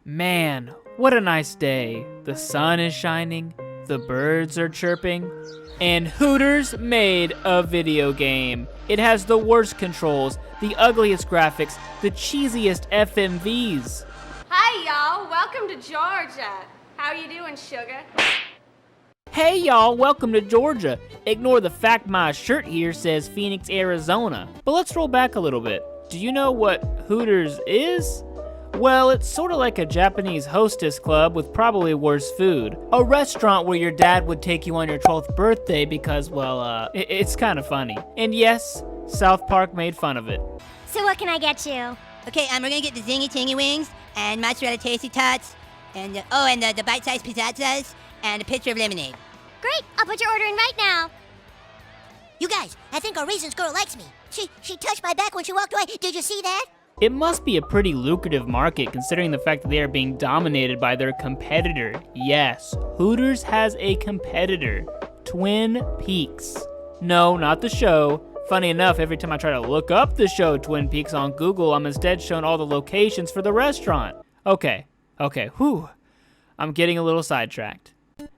Man, what a nice day. The sun is shining, the birds are chirping, and Hooters made a video game. It has the worst controls, the ugliest graphics, the cheesiest FMVs. Hi y'all, welcome to Georgia. How you doing, sugar? Hey y'all, welcome to Georgia. Ignore the fact my shirt here says Phoenix, Arizona. But let's roll back a little bit. Do you know what Hooters is? Well, it's sort of like a Japanese hostess club with probably worse food. A restaurant where your dad would take you on your 12th birthday because, well, it's kind of funny. And yes, South Park made fun of it. So what can I get you? Okay, we're gonna get the zingy tingy wings and mozzarella tasty tots and the bite-sized pizzazzas and a pitcher of lemonade. Great, I'll put your order in right now. You guys, I think our raisin girl likes me. She touched my back when she walked away. Did you see that? It must be a pretty lucrative market considering the fact that they are being dominated by their competitor. Yes, Hooters has a competitor, Twin Peaks. No, not the show. Funny enough, every time I try to look up the show Twin Peaks on Google, I'm instead shown all the locations for the restaurant. Okay, whew. I'm getting a little sidetracked.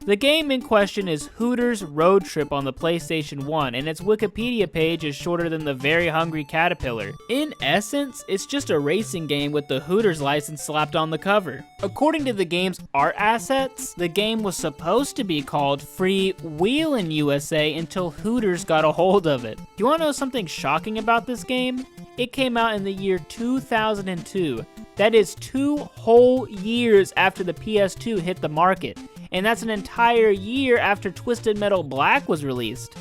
The game in question is Hooter's Road Trip on the PlayStation 1, and its Wikipedia page is shorter than the Very Hungry Caterpillar. In essence, it's just a racing game with the Hooters license slapped on the cover. According to the game's art assets, the game was supposed to be called Free Wheelin' USA until Hooters got a hold of it. You wanna know something shocking about this game? It came out in the year 2002. That is 2 whole years after the PS2 hit the market. And that's an entire year after Twisted Metal Black was released.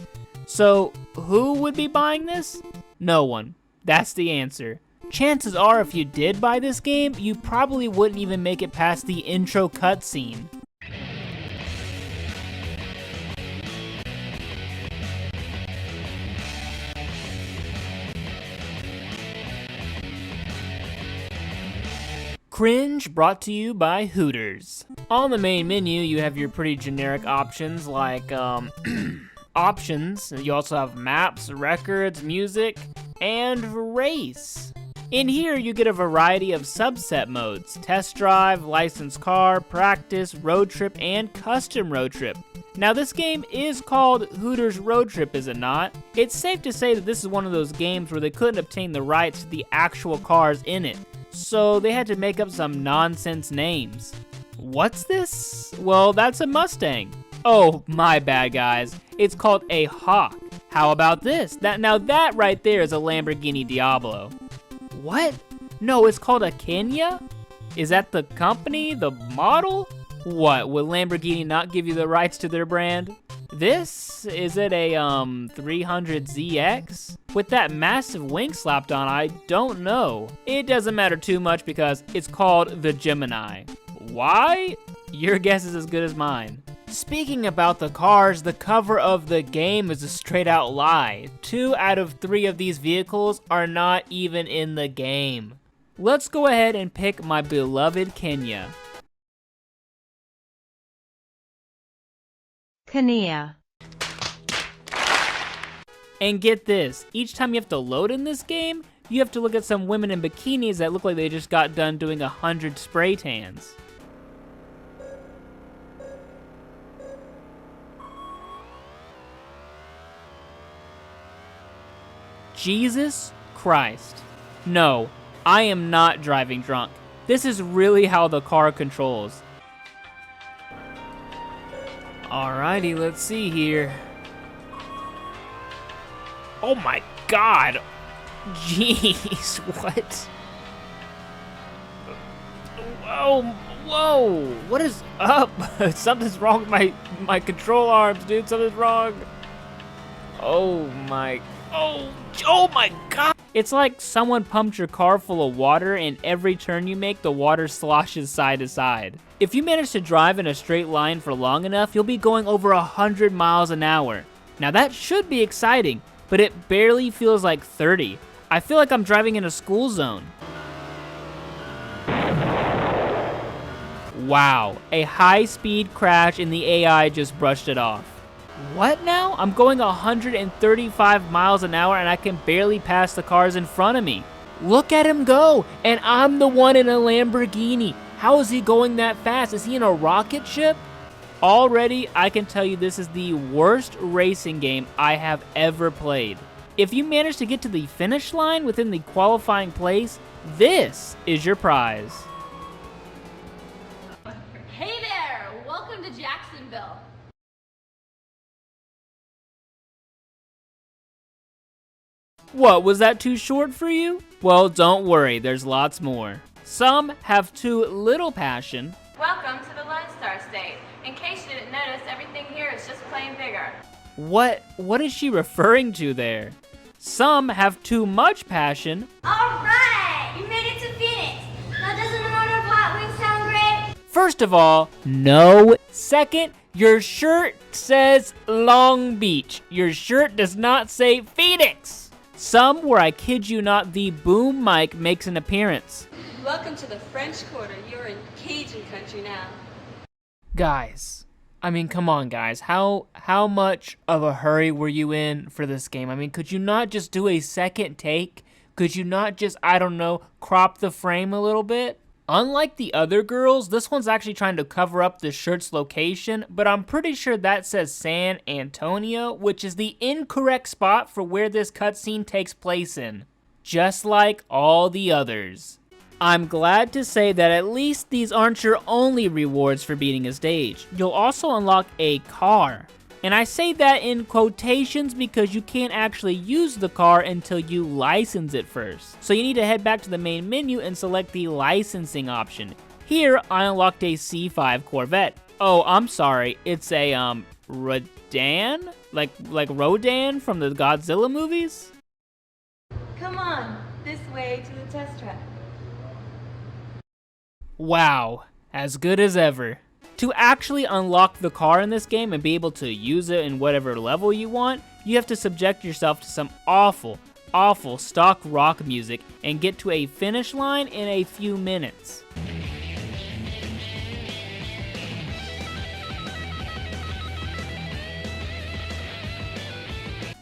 So, who would be buying this? No one. That's the answer. Chances are if you did buy this game, you probably wouldn't even make it past the intro cutscene. Cringe brought to you by Hooters. On the main menu, you have your pretty generic options like, options. You also have maps, records, music, and race. In here, you get a variety of subset modes: test drive, licensed car, practice, road trip, and custom road trip. Now this game is called Hooters Road Trip, is it not? It's safe to say that this is one of those games where they couldn't obtain the rights to the actual cars in it. So they had to make up some nonsense names. What's this? Well, that's a Mustang. Oh, my bad, guys. It's called a Hawk. How about this? Now that right there is a Lamborghini Diablo. What? No, it's called a Kenya? Is that the company, the model? What, would Lamborghini not give you the rights to their brand? This, is it a 300ZX? With that massive wing slapped on, I don't know. It doesn't matter too much because it's called the Gemini. Why? Your guess is as good as mine. Speaking about the cars, the cover of the game is a straight out lie. 2 out of 3 of these vehicles are not even in the game. Let's go ahead and pick my beloved Kenya. Kenya. And get this, each time you have to load in this game, you have to look at some women in bikinis that look like they just got done doing 100 spray tans. Jesus Christ. No, I am not driving drunk. This is really how the car controls. Alrighty, let's see here. Oh my God. Jeez, what? Whoa, what is up? Something's wrong with my control arms, dude, something's wrong. Oh my God. It's like someone pumped your car full of water and every turn you make, the water sloshes side to side. If you manage to drive in a straight line for long enough, you'll be going over 100 miles an hour. Now that should be exciting, but it barely feels like 30. I feel like I'm driving in a school zone. Wow, a high-speed crash and the AI just brushed it off. What now? I'm going 135 miles an hour and I can barely pass the cars in front of me. Look at him go, and I'm the one in a Lamborghini. How is he going that fast? Is he in a rocket ship? Already, I can tell you this is the worst racing game I have ever played. If you manage to get to the finish line within the qualifying place, this is your prize. Hey there! Welcome to Jacksonville. What, was that too short for you? Well, don't worry, there's lots more. Some have too little passion. Welcome to the Lone Star State. In case you didn't notice, everything here is just plain bigger. What is she referring to there? Some have too much passion. Alright! You made it to Phoenix! Now doesn't an order of hot wings sound great? First of all, no. Second, your shirt says Long Beach. Your shirt does not say Phoenix. Some where I kid you not, the boom mic makes an appearance. Welcome to the French Quarter. You're in Cajun country now. Guys, I mean, come on, guys. How much of a hurry were you in for this game? I mean, could you not just do a second take? Could you not just, I don't know, crop the frame a little bit? Unlike the other girls, this one's actually trying to cover up the shirt's location, but I'm pretty sure that says San Antonio, which is the incorrect spot for where this cutscene takes place in. Just like all the others. I'm glad to say that at least these aren't your only rewards for beating a stage. You'll also unlock a car. And I say that in quotations because you can't actually use the car until you license it first. So you need to head back to the main menu and select the licensing option. Here, I unlocked a C5 Corvette. Oh, I'm sorry, it's a, Rodan? Like Rodan from the Godzilla movies? Come on, this way to the test track. Wow, as good as ever. To actually unlock the car in this game and be able to use it in whatever level you want, you have to subject yourself to some awful stock rock music and get to a finish line in a few minutes.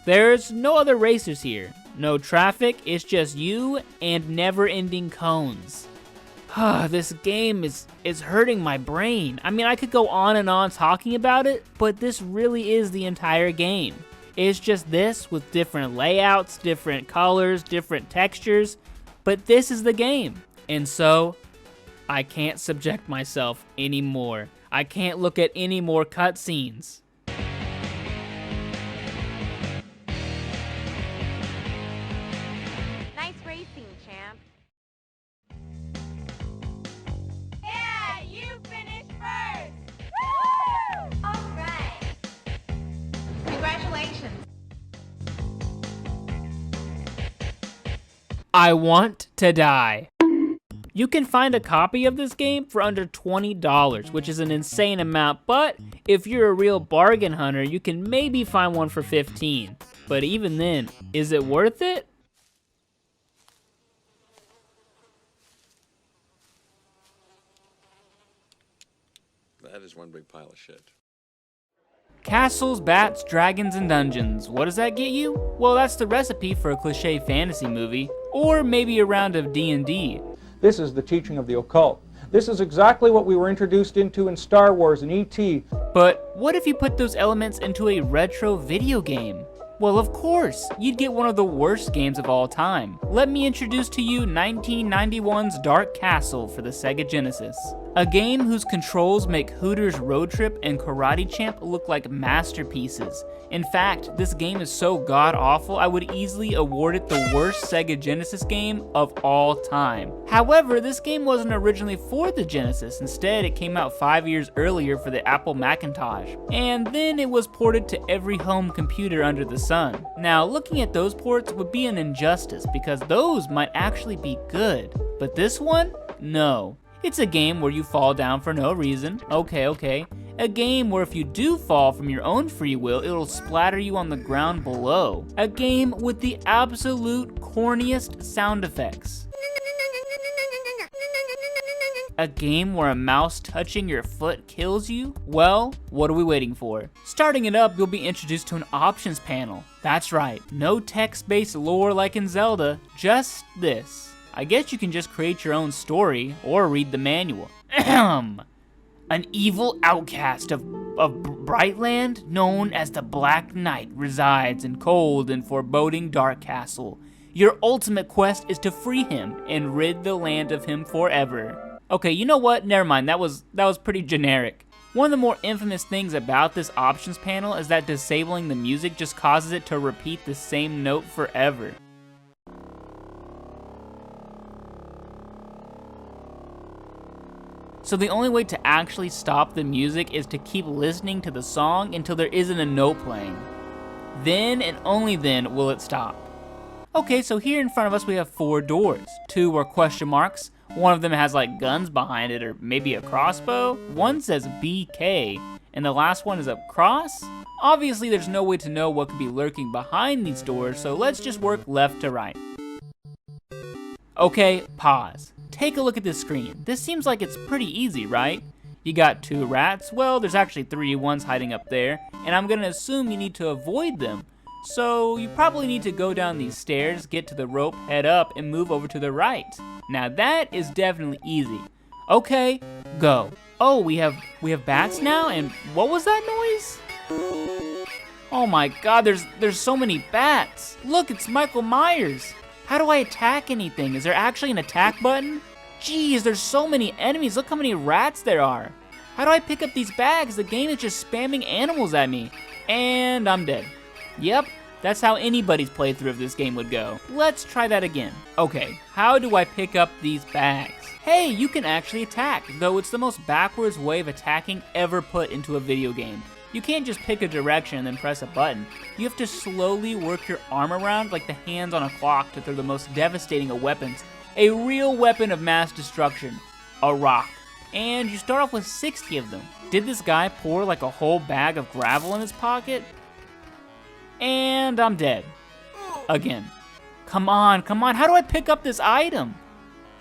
There's no other racers here. No traffic, it's just you and never-ending cones. This game is hurting my brain. I mean, I could go on and on talking about it, but this really is the entire game. It's just this with different layouts, different colors, different textures, but this is the game. And so, I can't subject myself anymore. I can't look at any more cutscenes. Nice racing, champ. Congratulations. I want to die. You can find a copy of this game for under $20, which is an insane amount, but if you're a real bargain hunter, you can maybe find one for $15. But even then, is it worth it? That is one big pile of shit. Castles, bats, dragons, and dungeons. What does that get you? Well, that's the recipe for a cliche fantasy movie, or maybe a round of D&D. This is the teaching of the occult. This is exactly what we were introduced into in Star Wars and E.T. But what if you put those elements into a retro video game? Well, of course, you'd get one of the worst games of all time. Let me introduce to you 1991's Dark Castle for the Sega Genesis. A game whose controls make Hooter's Road Trip and Karate Champ look like masterpieces. In fact, this game is so god-awful, I would easily award it the worst Sega Genesis game of all time. However, this game wasn't originally for the Genesis. Instead, it came out 5 years earlier for the Apple Macintosh. And then it was ported to every home computer under the sun. Now, looking at those ports would be an injustice because those might actually be good. But this one? No. It's a game where you fall down for no reason. Okay. A game where if you do fall from your own free will, it'll splatter you on the ground below. A game with the absolute corniest sound effects. A game where a mouse touching your foot kills you? Well, what are we waiting for? Starting it up, you'll be introduced to an options panel. That's right, no text-based lore like in Zelda, just this. I guess you can just create your own story or read the manual. Ahem. An evil outcast of Brightland, known as the Black Knight, resides in cold and foreboding Dark Castle. Your ultimate quest is to free him and rid the land of him forever. Okay, you know what? Never mind. That was pretty generic. One of the more infamous things about this options panel is that disabling the music just causes it to repeat the same note forever. So the only way to actually stop the music is to keep listening to the song until there isn't a note playing. Then and only then will it stop. Okay, so here in front of us we have 4 doors. 2 are question marks. One of them has like guns behind it or maybe a crossbow. One says BK, and the last one is a cross. Obviously there's no way to know what could be lurking behind these doors, so let's just work left to right. Okay, pause. Take a look at this screen. This seems like it's pretty easy, right? You got 2 rats, well there's actually 3 ones hiding up there, and I'm gonna assume you need to avoid them. So you probably need to go down these stairs, get to the rope, head up, and move over to the right. Now that is definitely easy. Okay, go. Oh, we have bats now, and what was that noise? Oh my god, there's so many bats. Look, it's Michael Myers. How do I attack anything? Is there actually an attack button? Jeez, there's so many enemies. Look how many rats there are. How do I pick up these bags? The game is just spamming animals at me. And I'm dead. Yep, that's how anybody's playthrough of this game would go. Let's try that again. Okay, how do I pick up these bags? Hey, you can actually attack, though it's the most backwards way of attacking ever put into a video game. You can't just pick a direction and then press a button. You have to slowly work your arm around like the hands on a clock to throw the most devastating of weapons. A real weapon of mass destruction. A rock. And you start off with 60 of them. Did this guy pour like a whole bag of gravel in his pocket? And I'm dead. Again. Come on, how do I pick up this item?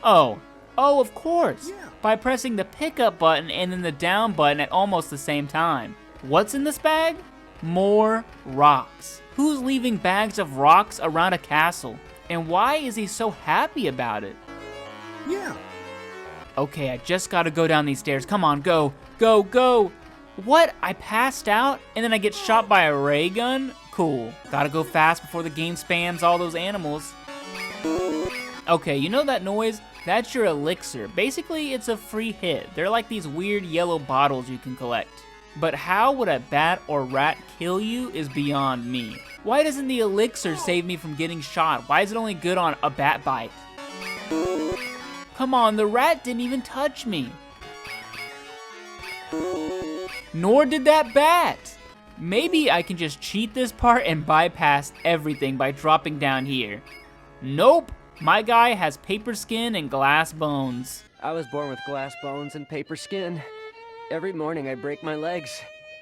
Oh, of course. By pressing the pickup button and then the down button at almost the same time. What's in this bag? More rocks. Who's leaving bags of rocks around a castle? And why is he so happy about it? Yeah. Okay, I just gotta go down these stairs. Come on, go. What? I passed out and then I get shot by a ray gun? Cool. Gotta go fast before the game spams all those animals. Okay, you know that noise? That's your elixir. Basically, it's a free hit. They're like these weird yellow bottles you can collect. But how would a bat or rat kill you is beyond me. Why doesn't the elixir save me from getting shot? Why is it only good on a bat bite? Come on, the rat didn't even touch me. Nor did that bat. Maybe I can just cheat this part and bypass everything by dropping down here. Nope, my guy has paper skin and glass bones. I was born with glass bones and paper skin. Every morning I break my legs,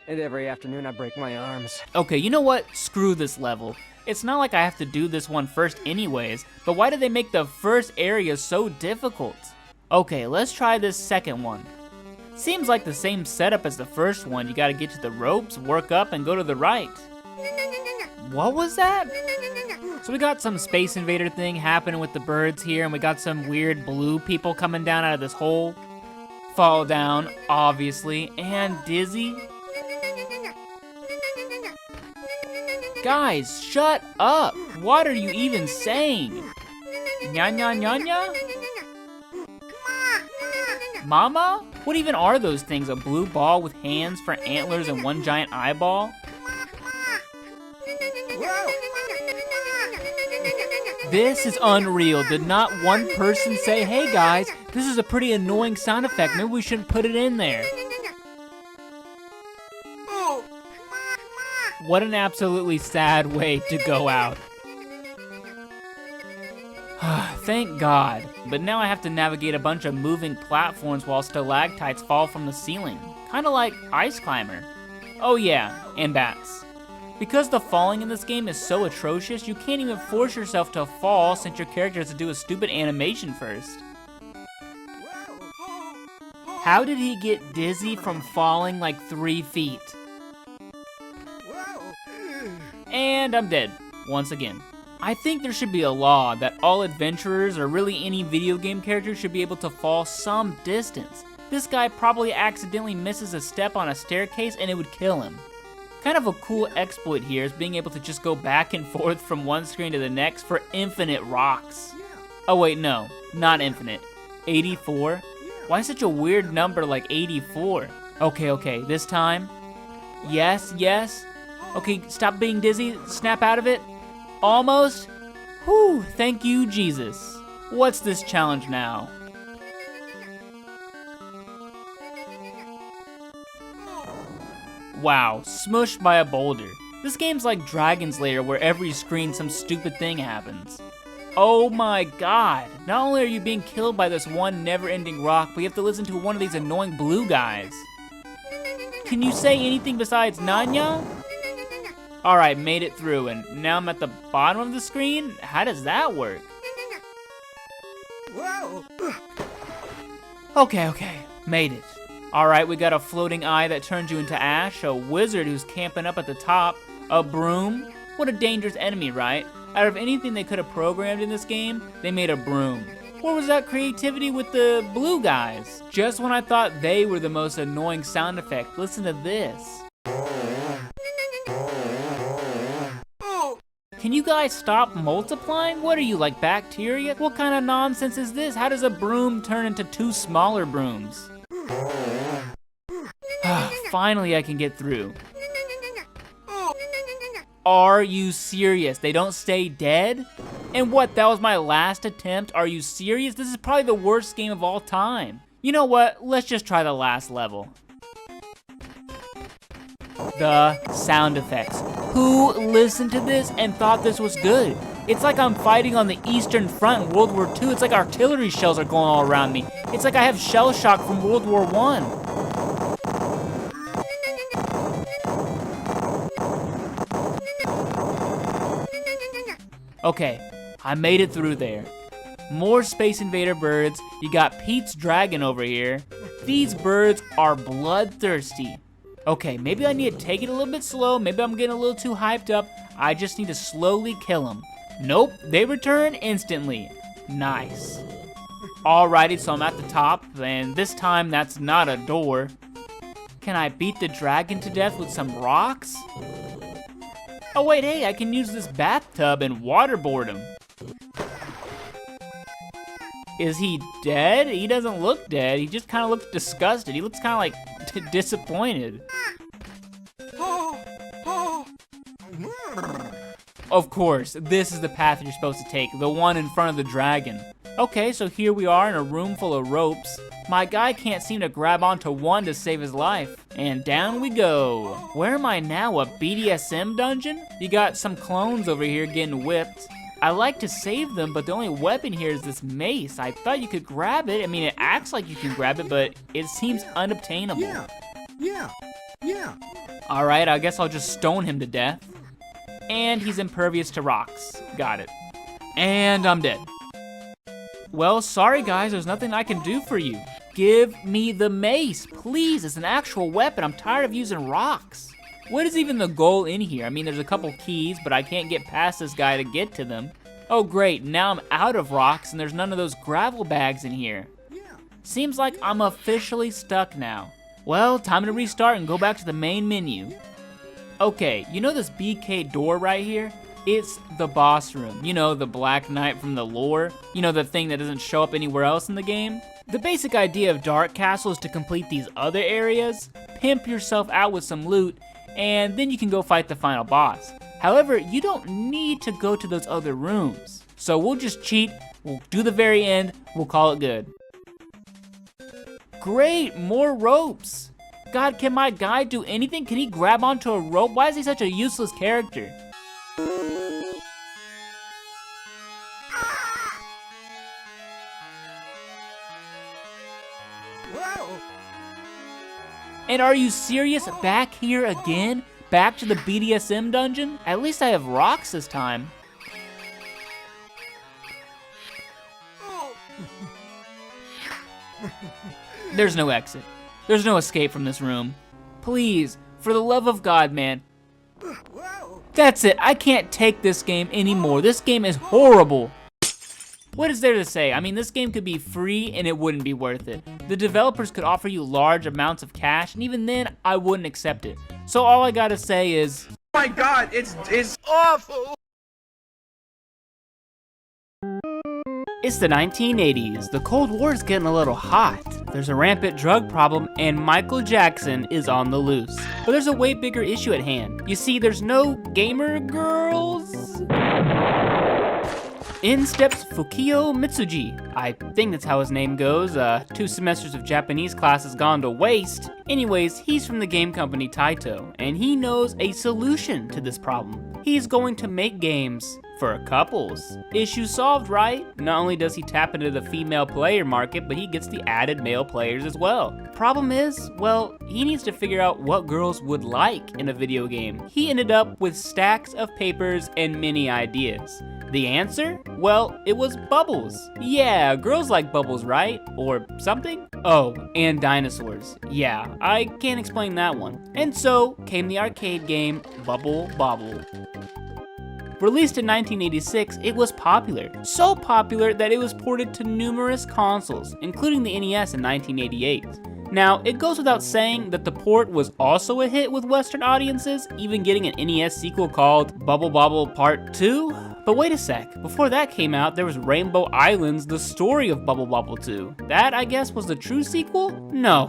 and every afternoon I break my arms. Okay, you know what? Screw this level. It's not like I have to do this one first anyways, but why did they make the first area so difficult? Okay, let's try this second one. Seems like the same setup as the first one. You gotta get to the ropes, work up, and go to the right. What was that? So we got some Space Invader thing happening with the birds here, and we got some weird blue people coming down out of this hole. Fall down, obviously, and dizzy. Guys, shut up! What are you even saying? Nya nya nya nya? Mama? What even are those things? A blue ball with hands for antlers and one giant eyeball? This is unreal. Did not one person say, hey guys, this is a pretty annoying sound effect. Maybe we shouldn't put it in there. What an absolutely sad way to go out. Thank God. But now I have to navigate a bunch of moving platforms while stalactites fall from the ceiling. Kinda like Ice Climber. Oh yeah, and bats. Because the falling in this game is so atrocious, you can't even force yourself to fall since your character has to do a stupid animation first. How did he get dizzy from falling like 3 feet? And I'm dead, once again. I think there should be a law that all adventurers, or really any video game character, should be able to fall some distance. This guy probably accidentally misses a step on a staircase and it would kill him. Kind of a cool exploit here is being able to just go back and forth from one screen to the next for infinite rocks. Oh wait, no, not infinite. 84? Why such a weird number like 84? Okay, this time. Yes. Okay, stop being dizzy, snap out of it. Almost. Whew, thank you, Jesus. What's this challenge now? Wow, smushed by a boulder. This game's like Dragon's Lair where every screen some stupid thing happens. Oh my god, not only are you being killed by this one never-ending rock, but you have to listen to one of these annoying blue guys. Can you say anything besides Nanya? Alright, made it through, and now I'm at the bottom of the screen? How does that work? Okay, made it. Alright, we got a floating eye that turns you into ash, a wizard who's camping up at the top, a broom. What a dangerous enemy, right? Out of anything they could have programmed in this game, they made a broom. Where was that creativity with the blue guys? Just when I thought they were the most annoying sound effect, listen to this. Can you guys stop multiplying? What are you, like bacteria? What kind of nonsense is this? How does a broom turn into two smaller brooms? Finally I can get through. Are you serious? They don't stay dead? And what, that was my last attempt? Are you serious? This is probably the worst game of all time. You know what? Let's just try the last level. The sound effects. Who listened to this and thought this was good? It's like I'm fighting on the Eastern Front in World War II. It's like artillery shells are going all around me. It's like I have shell shock from World War I. Okay, I made it through there. More Space Invader birds. You got Pete's dragon over here. These birds are bloodthirsty. Okay, maybe I need to take it a little bit slow. Maybe I'm getting a little too hyped up. I just need to slowly kill them. Nope, they return instantly. Nice. Alrighty, so I'm at the top, and this time that's not a door. Can I beat the dragon to death with some rocks? Oh wait, hey, I can use this bathtub and waterboard him. Is he dead? He doesn't look dead. He just kind of looks disgusted. He looks kind of like disappointed. Of course, this is the path you're supposed to take, the one in front of the dragon. Okay, so here we are in a room full of ropes. My guy can't seem to grab onto one to save his life. And down we go. Where am I now, a BDSM dungeon? You got some clones over here getting whipped. I like to save them, but the only weapon here is this mace. I thought you could grab it. I mean, it acts like you can grab it, but it seems unobtainable. Yeah. All right, I guess I'll just stone him to death. And he's impervious to rocks. Got it. And I'm dead. Well, sorry guys, there's nothing I can do for you. Give me the mace, please. It's an actual weapon. I'm tired of using rocks. What is even the goal in here? I mean, there's a couple keys, but I can't get past this guy to get to them. Oh great, now I'm out of rocks and there's none of those gravel bags in here. Seems like I'm officially stuck now. Well, time to restart and go back to the main menu. Okay, you know this BK door right here? It's the boss room. You know, the Black Knight from the lore? You know, the thing that doesn't show up anywhere else in the game? The basic idea of Dark Castle is to complete these other areas, pimp yourself out with some loot, and then you can go fight the final boss. However, you don't need to go to those other rooms. So we'll just cheat, we'll do the very end, we'll call it good. Great, more ropes. God, can my guy do anything? Can he grab onto a rope? Why is he such a useless character? And are you serious? Back here again? Back to the BDSM dungeon? At least I have rocks this time. There's no exit. There's no escape from this room. Please, for the love of God, man. That's it, I can't take this game anymore. This game is horrible. What is there to say? I mean, this game could be free and it wouldn't be worth it. The developers could offer you large amounts of cash, and even then, I wouldn't accept it. So all I gotta say is, Oh my god, it's awful! it's the 1980s. The Cold War is getting a little hot. There's a rampant drug problem, and Michael Jackson is on the loose. But there's a way bigger issue at hand. You see, there's no gamer girls. In steps Fukio Mitsuji. I think that's how his name goes. 2 semesters of Japanese class has gone to waste. Anyways, he's from the game company Taito, and he knows a solution to this problem. He's going to make games for couples. Issue solved, right? Not only does he tap into the female player market, but he gets the added male players as well. Problem is, well, he needs to figure out what girls would like in a video game. He ended up with stacks of papers and many ideas. The answer? Well, it was bubbles. Yeah, girls like bubbles, right? Or something? Oh, and dinosaurs. Yeah, I can't explain that one. And so came the arcade game Bubble Bobble. Released in 1986, it was popular. So popular that it was ported to numerous consoles, including the NES in 1988. Now, it goes without saying that the port was also a hit with Western audiences, even getting an NES sequel called Bubble Bobble Part 2? But wait a sec, before that came out, there was Rainbow Islands, the story of Bubble Bobble 2. That, I guess, was the true sequel? No,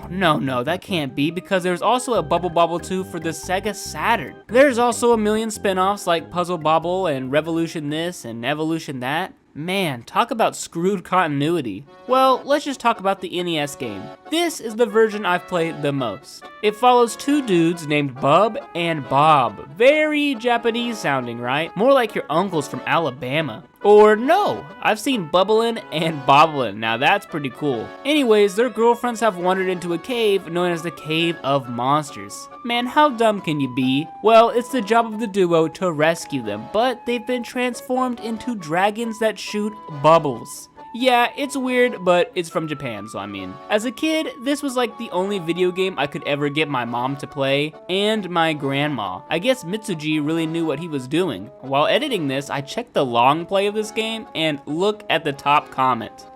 that can't be, because there's also a Bubble Bobble 2 for the Sega Saturn. There's also a million spin-offs like Puzzle Bobble and Revolution this and Evolution that. Man, talk about screwed continuity. Well, let's just talk about the NES game. This is the version I've played the most. It follows 2 dudes named Bub and Bob. Very Japanese sounding, right? More like your uncles from Alabama. Or no, I've seen Bubblin' and Bobblin', now that's pretty cool. Anyways, their girlfriends have wandered into a cave known as the Cave of Monsters. Man, how dumb can you be? Well, it's the job of the duo to rescue them, but they've been transformed into dragons that shoot bubbles. Yeah, it's weird, but it's from Japan, so I mean. As a kid, this was like the only video game I could ever get my mom to play, and my grandma. I guess Mitsuji really knew what he was doing. While editing this, I checked the long play of this game, and look at the top comment.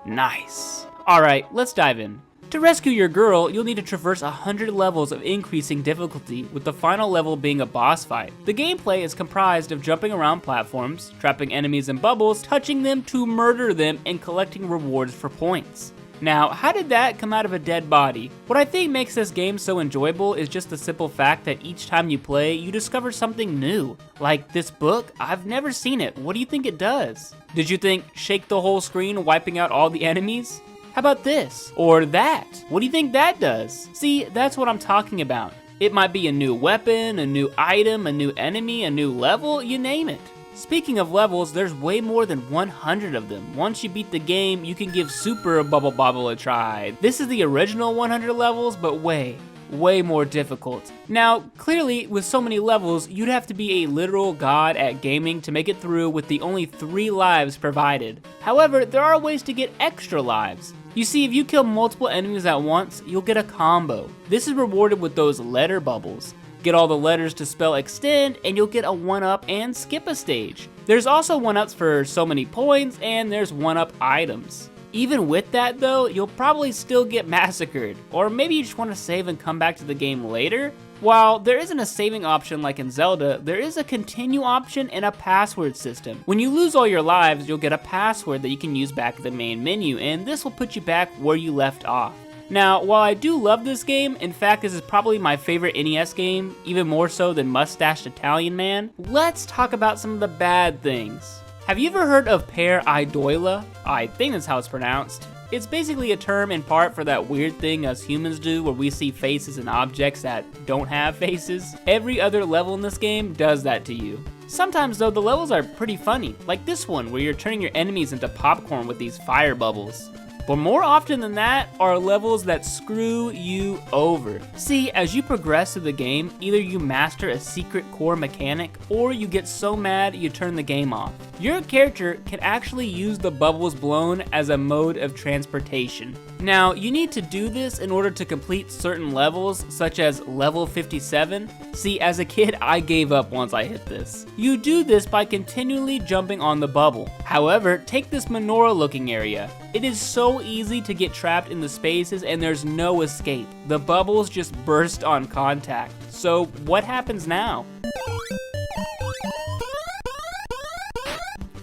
Nice. Alright, let's dive in. To rescue your girl, you'll need to traverse 100 levels of increasing difficulty, with the final level being a boss fight. The gameplay is comprised of jumping around platforms, trapping enemies in bubbles, touching them to murder them, and collecting rewards for points. Now, how did that come out of a dead body? What I think makes this game so enjoyable is just the simple fact that each time you play, you discover something new. Like this book, I've never seen it. What do you think it does? Did you think shake the whole screen, wiping out all the enemies? How about this? Or that? What do you think that does? See, that's what I'm talking about. It might be a new weapon, a new item, a new enemy, a new level, you name it. Speaking of levels, there's way more than 100 of them. Once you beat the game, you can give Super Bubble Bobble a try. This is the original 100 levels, but way more difficult. Now, clearly, with so many levels, you'd have to be a literal god at gaming to make it through with the only 3 lives provided. However, there are ways to get extra lives. You see, if you kill multiple enemies at once, you'll get a combo. This is rewarded with those letter bubbles. Get all the letters to spell extend, and you'll get a 1-up and skip a stage. There's also 1-ups for so many points, and there's 1-up items. Even with that though, you'll probably still get massacred, or maybe you just want to save and come back to the game later. While there isn't a saving option like in Zelda, there is a continue option and a password system. When you lose all your lives, you'll get a password that you can use back at the main menu, and this will put you back where you left off. Now, while I do love this game, in fact this is probably my favorite NES game, even more so than Mustached Italian Man, let's talk about some of the bad things. Have you ever heard of pareidolia? I think that's how it's pronounced. It's basically a term in part for that weird thing us humans do where we see faces in objects that don't have faces. Every other level in this game does that to you. Sometimes though, the levels are pretty funny, like this one where you're turning your enemies into popcorn with these fire bubbles. But more often than that are levels that screw you over. See, as you progress through the game, either you master a secret core mechanic or you get so mad you turn the game off. Your character can actually use the bubbles blown as a mode of transportation. Now, you need to do this in order to complete certain levels, such as level 57. See, as a kid, I gave up once I hit this. You do this by continually jumping on the bubble. However, take this menorah looking area. It is so easy to get trapped in the spaces and there's no escape. The bubbles just burst on contact. So what happens now?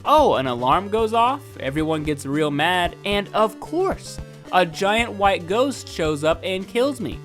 Oh, an alarm goes off, everyone gets real mad, and of course, a giant white ghost shows up and kills me.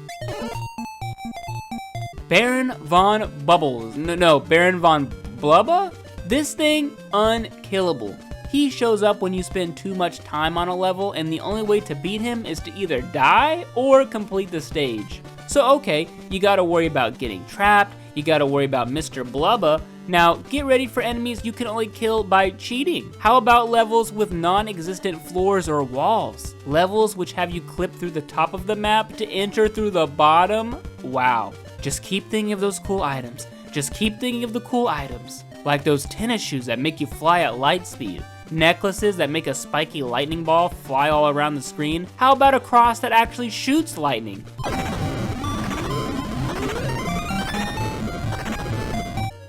Baron von Bubbles, no, Baron von Blubba? This thing, unkillable. He shows up when you spend too much time on a level, and the only way to beat him is to either die or complete the stage. So okay, you gotta worry about getting trapped, you gotta worry about Mr. Blubba. Now, get ready for enemies you can only kill by cheating. How about levels with non-existent floors or walls? Levels which have you clip through the top of the map to enter through the bottom? Wow. Just keep thinking of those cool items. Just keep thinking of the cool items. Like those tennis shoes that make you fly at light speed. Necklaces that make a spiky lightning ball fly all around the screen. How about a cross that actually shoots lightning?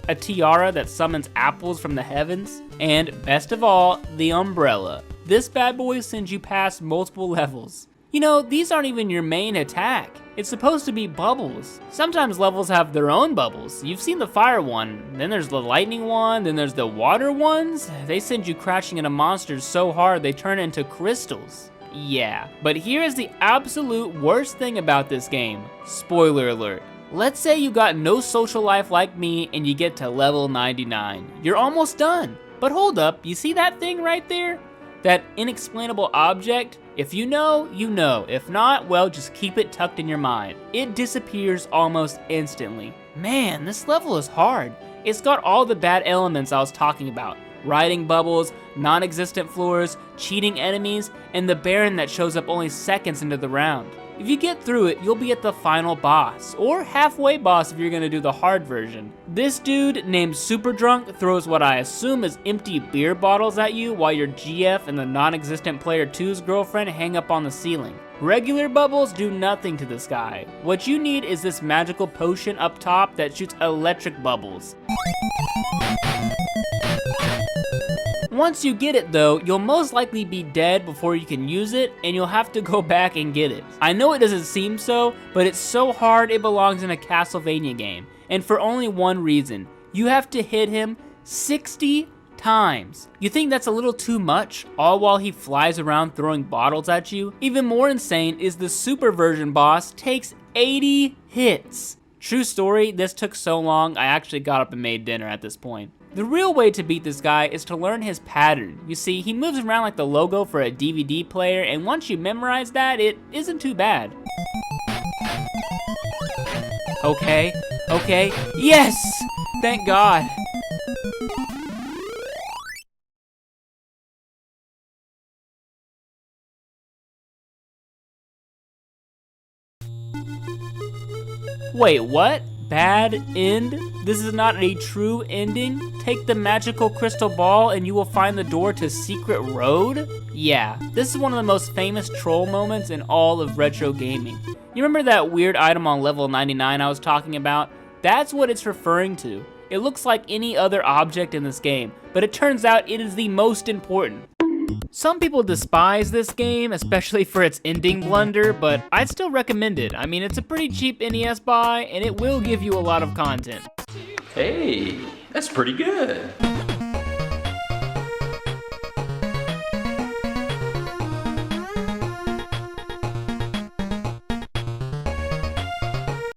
A tiara that summons apples from the heavens, and best of all, the umbrella. This bad boy sends you past multiple levels. You know, these aren't even your main attack. It's supposed to be bubbles. Sometimes levels have their own bubbles. You've seen the fire one, then there's the lightning one, then there's the water ones. They send you crashing into monsters so hard they turn into crystals. Yeah, but here's the absolute worst thing about this game. Spoiler alert. Let's say you got no social life like me and you get to level 99. You're almost done. But hold up, you see that thing right there? That inexplainable object? If you know, you know. If not, well, just keep it tucked in your mind. It disappears almost instantly. Man, this level is hard. It's got all the bad elements I was talking about. Riding bubbles, non-existent floors, cheating enemies, and the Baron that shows up only seconds into the round. If you get through it, you'll be at the final boss, or halfway boss if you're gonna do the hard version. This dude, named Super Drunk, throws what I assume is empty beer bottles at you while your GF and the non-existent player 2's girlfriend hang up on the ceiling. Regular bubbles do nothing to this guy. What you need is this magical potion up top that shoots electric bubbles. Once you get it though, you'll most likely be dead before you can use it, and you'll have to go back and get it. I know it doesn't seem so, but it's so hard it belongs in a Castlevania game, and for only one reason. You have to hit him 60 times. You think that's a little too much, all while he flies around throwing bottles at you? Even more insane is the super version boss takes 80 hits. True story, this took so long, I actually got up and made dinner at this point. The real way to beat this guy is to learn his pattern. You see, he moves around like the logo for a DVD player, and once you memorize that, it isn't too bad. Okay, yes! Thank God. Wait, what? Bad end? This is not a true ending? Take the magical crystal ball and you will find the door to Secret Road? Yeah, this is one of the most famous troll moments in all of retro gaming. You remember that weird item on level 99 I was talking about? That's what it's referring to. It looks like any other object in this game, but it turns out it is the most important. Some people despise this game, especially for its ending blunder, but I'd still recommend it. I mean, it's a pretty cheap NES buy, and it will give you a lot of content. Hey, that's pretty good.